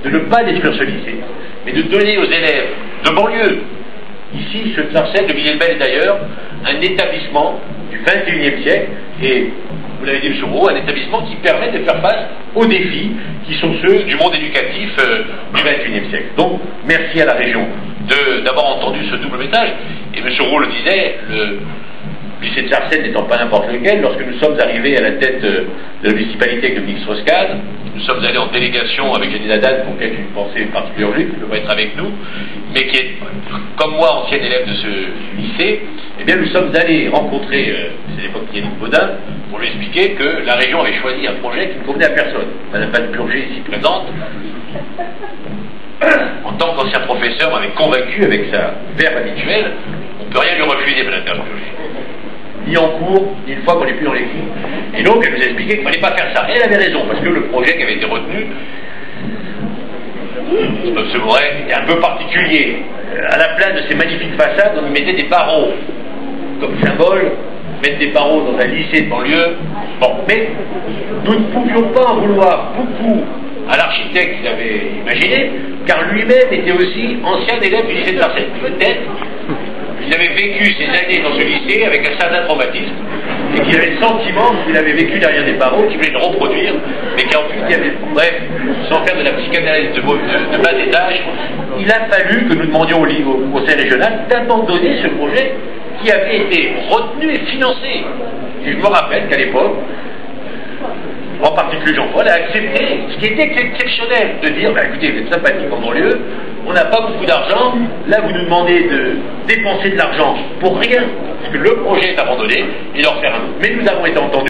de ne pas détruire ce lycée, mais de donner aux élèves de banlieue, ici, ceux de Sarcelles, de Villers-le-Bel d'ailleurs, un établissement du XXIe siècle, et vous l'avez dit, M. Roux, un établissement qui permet de faire face aux défis qui sont ceux du monde éducatif du XXIe siècle. Donc, merci à la région d'avoir entendu ce double message. Et M. Roux le disait, le lycée de Sarcelles n'étant pas n'importe lequel, lorsque nous sommes arrivés à la tête de la municipalité avec Dominique Strauss-Kahn, nous sommes allés en délégation avec Jenny Haddad, pour laquelle j'ai une pensée particulière, qui ne peut pas être avec nous, mais qui est, comme moi, ancien élève de ce lycée. Eh bien, nous sommes allés rencontrer, c'est l'époque Yannick Baudin, pour lui expliquer que la région avait choisi un projet qui ne convenait à personne. Madame Van Purger, ici présente, en tant qu'ancien professeur, m'avait convaincu avec sa verve habituelle, on ne peut rien lui refuser, Madame Van Purger. Ni en cours, ni une fois qu'on n'est plus dans les cours. Et donc, elle nous a expliqué qu'il ne fallait pas faire ça. Et elle avait raison, parce que le projet qui avait été retenu, M. Moret, était un peu particulier. À la place de ces magnifiques façades, on y mettait des barreaux comme symbole. Mettre des barreaux dans un lycée de banlieue. Bon, mais nous ne pouvions pas en vouloir beaucoup à l'architecte qu'il avait imaginé, car lui-même était aussi ancien élève du lycée de Sarcelles. Peut-être qu'il avait vécu ces années dans ce lycée avec un certain traumatisme, et qu'il avait le sentiment qu'il avait vécu derrière des barreaux, qu'il voulait le reproduire, mais qu'ensuite il y avait... Bref, sans faire de la psychanalyse de bas étage, il a fallu que nous demandions au conseil régional d'abandonner ce projet qui avait été retenu et financé. Et je me rappelle qu'à l'époque, en particulier Jean-Paul, a accepté, ce qui était exceptionnel, de dire, bah, écoutez, vous êtes sympathique en banlieue, on n'a pas beaucoup d'argent, là vous nous demandez de dépenser de l'argent pour rien, parce que le projet est abandonné, et d'en faire un autre. Mais nous avons été entendus.